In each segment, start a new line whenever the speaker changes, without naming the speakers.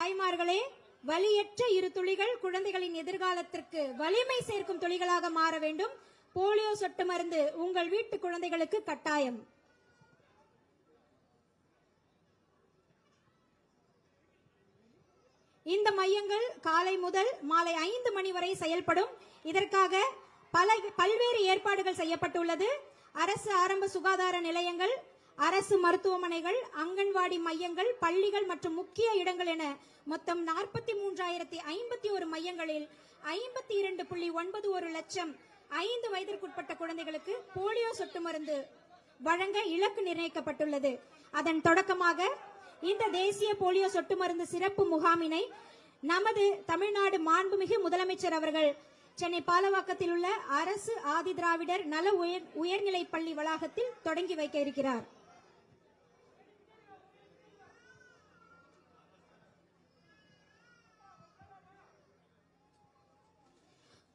தாய்மார்களே, வலியற்ற இரு துளிகள் குழந்தைகளின் எதிர்காலத்திற்கு வலிமை சேர்க்கும் துளிகளாக மாற வேண்டும். போலியோ சொட்டு மருந்து உங்கள் வீட்டு குழந்தைகளுக்கு கட்டாயம். இந்த மையங்கள் காலை முதல் மாலை 5 மணி வரை செயல்படும். இதற்காக பல்வேறு ஏற்பாடுகள் செய்யப்பட்டுள்ளது. அரசு ஆரம்ப சுகாதார நிலையங்கள், அரசு மருத்துவமனைகள், அங்கன்வாடி மையங்கள், பள்ளிகள் மற்றும் முக்கிய இடங்கள் என மொத்தம் 43,051 மையங்களில் 52.91 லட்சம் 5 வயதிற்குட்பட்ட குழந்தைகளுக்கு போலியோ சொட்டு மருந்து வழங்க இலக்கு நிர்ணயிக்கப்பட்டுள்ளது. அதன் தொடக்கமாக இந்த தேசிய போலியோ சொட்டு மருந்து சிறப்பு முகாமினை நமது தமிழ்நாடு மாண்புமிகு முதலமைச்சர் அவர்கள் சென்னை பாலவாக்கத்தில் உள்ள அரசு ஆதி திராவிடர் நல உயர்நிலை பள்ளி வளாகத்தில் தொடங்கி வைக்க இருக்கிறார்.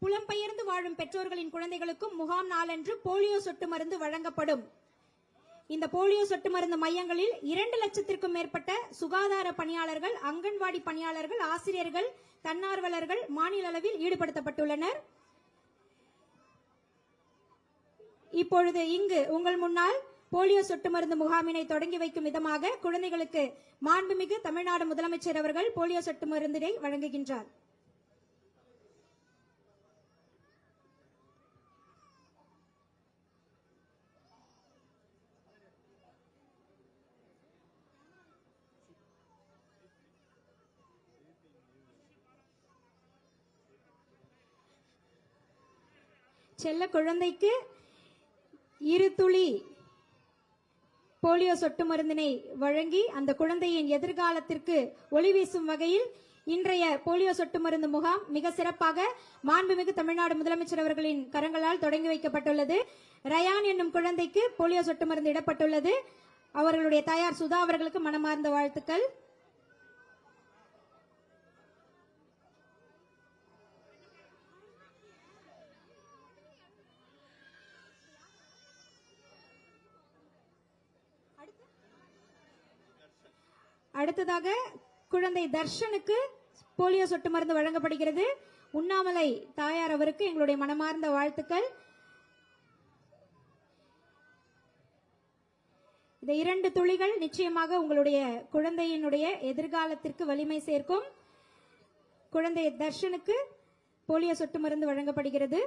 புலம்பெயர்ந்து வாழும் பெற்றோர்களின் குழந்தைகளுக்கும் முகாம் நாளன்று போலியோ சொட்டு மருந்து வழங்கப்படும். இந்த போலியோ சொட்டு மருந்து மையங்களில் 2 லட்சத்திற்கும் மேற்பட்ட சுகாதார பணியாளர்கள், அங்கன்வாடி பணியாளர்கள், ஆசிரியர்கள், தன்னார்வலர்கள் மாநில அளவில் ஈடுபடுத்தப்பட்டுள்ளனர். இப்பொழுது இங்கு உங்கள் முன்னால் போலியோ சொட்டு மருந்து முகாமினை தொடங்கி வைக்கும் விதமாக குழந்தைகளுக்கு மாண்புமிகு தமிழ்நாடு முதலமைச்சர் அவர்கள் போலியோ சொட்டு மருந்தினை வழங்குகின்றார். செல்ல குழந்தைக்கு 2 துளி போலியோ சொட்டு மருந்தினை வழங்கி அந்த குழந்தையின் எதிர்காலத்திற்கு ஒளி வீசும் வகையில் இன்றைய போலியோ சொட்டு மருந்து முகாம் மிக சிறப்பாக மாண்புமிகு தமிழ்நாடு முதலமைச்சர் அவர்களின் கரங்களால் தொடங்கி வைக்கப்பட்டுள்ளது. ரயான் என்னும் குழந்தைக்கு போலியோ சொட்டு மருந்து இடப்பட்டுள்ளது. அவர்களுடைய தாயார் சுதா அவர்களுக்கு மனமார்ந்த வாழ்த்துக்கள். அடுத்ததாக குழந்தை தர்ஷனுக்கு போலியோ சொட்டு மருந்து வழங்கப்படுகிறது. உண்ணாமலை தாயார் அவருக்கு எங்களுடைய மனமார்ந்த வாழ்த்துக்கள். இந்த 2 துளிகள் நிச்சயமாக உங்களுடைய குழந்தையினுடைய எதிர்காலத்திற்கு வலிமை சேர்க்கும். குழந்தை தர்ஷனுக்கு போலியோ சொட்டு மருந்து வழங்கப்படுகிறது.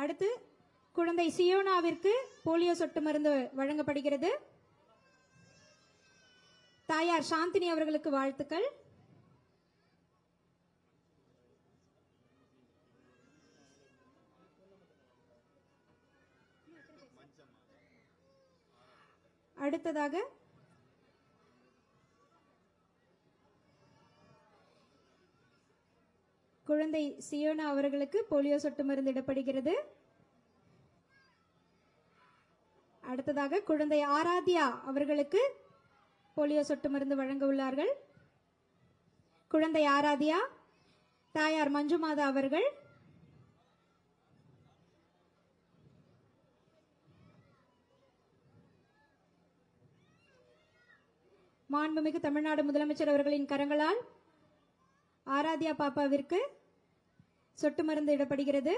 அடுத்து குழந்தை சியோனாவிற்கு போலியோ சொட்டு மருந்து வழங்கப்படுகிறது. தாயார் சாந்தினி அவர்களுக்கு வாழ்த்துக்கள். அடுத்ததாக குழந்தை சியோனா அவர்களுக்கு போலியோ சொட்டு மருந்து இடப்படுகிறது. அடுத்ததாக குழந்தை ஆராத்யா அவர்களுக்கு போலியோ சொட்டு மருந்து வழங்க உள்ளார்கள். குழந்தை ஆராத்யா, தாயார் மஞ்சுமாதா அவர்கள். மாண்புமிகு தமிழ்நாடு முதலமைச்சர் அவர்களின் கரங்களால் ஆராத்யா பாப்பாவிற்கு சொட்டு மருந்து இடப்படுகிறது.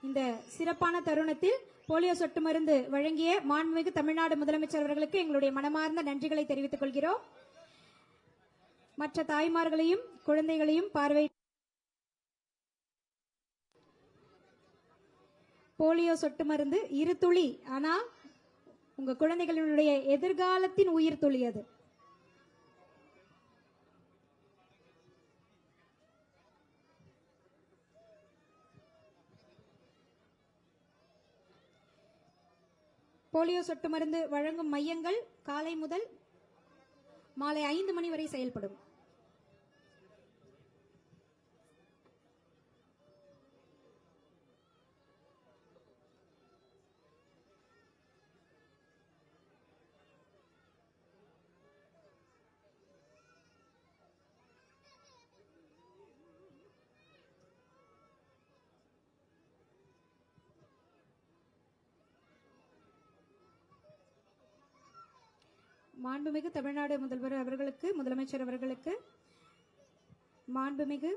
இந்த சிறப்பான தருணத்தில் போலியோ சொட்டு மருந்து வழங்கிய மாண்புமிகு தமிழ்நாடு முதலமைச்சர் அவர்களுக்கு எங்களுடைய மனமார்ந்த நன்றிகளை தெரிவித்துக் கொள்கிறோம். மற்ற தாய்மார்களையும் குழந்தைகளையும் போலியோ சொட்டு மருந்து 2 துளி, ஆனா உங்க குழந்தைகளுடைய எதிர்காலத்தின் உயிர் துளி அது. போலியோ சொட்டு மருந்து வழங்கும் மையங்கள் காலை முதல் மாலை 5 மணி வரை செயல்படும். மாண்புமிகு தமிழ்நாடு முதல்வர் அவர்களுக்கு, முதலமைச்சர் அவர்களுக்கு, மாண்புமிகு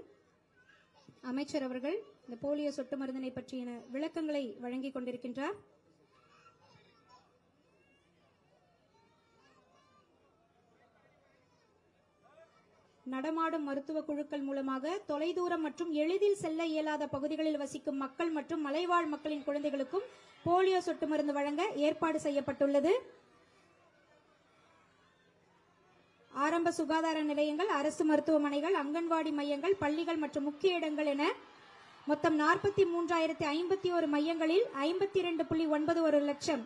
அமைச்சர் அவர்கள் இந்த போலியோ சொட்டு மருந்தினை பற்றிய விளக்கங்களை வழங்கிக் கொண்டிருக்கின்றார். நடமாடும் மருத்துவ குழுக்கள் மூலமாக தொலைதூரம் மற்றும் எளிதில் செல்ல இயலாத பகுதிகளில் வசிக்கும் மக்கள் மற்றும் மலைவாழ் மக்களின் குழந்தைகளுக்கும் போலியோ சொட்டு மருந்து வழங்க ஏற்பாடு செய்யப்பட்டுள்ளது. ஆரம்ப சுகாதார நிலையங்கள், அரசு மருத்துவமனைகள், அங்கன்வாடி மையங்கள், பள்ளிகள் மற்றும் முக்கிய இடங்கள் என மொத்தம் 43,051 மையங்களில் 52.91 லட்சம்